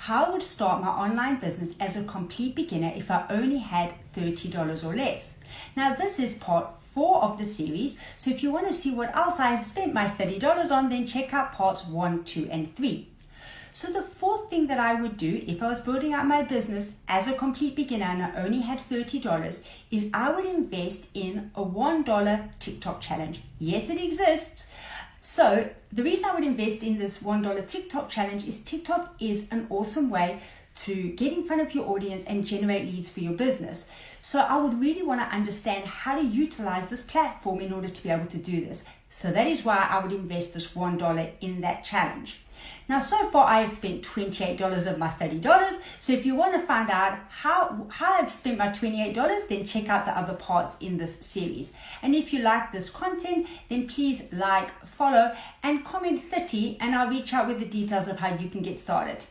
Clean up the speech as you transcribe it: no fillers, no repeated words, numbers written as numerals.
how I would start my online business as a complete beginner if I only had $30 or less. Now this is part 4 of the series, so if you want to see what else I have spent my $30 on, then check out parts 1, 2 and 3. So the fourth thing that I would do if I was building out my business as a complete beginner and I only had $30 is I would invest in a $1 TikTok challenge. Yes, it exists. So the reason I would invest in this $1 TikTok challenge is TikTok is an awesome way to get in front of your audience and generate leads for your business. So I would really want to understand how to utilize this platform in order to be able to do this. So that is why I would invest this $1 in that challenge. Now, so far I have spent $28 of my $30. So if you want to find out how I've spent my $28, then check out the other parts in this series. And if you like this content, then please like, follow, and comment 30, and I'll reach out with the details of how you can get started.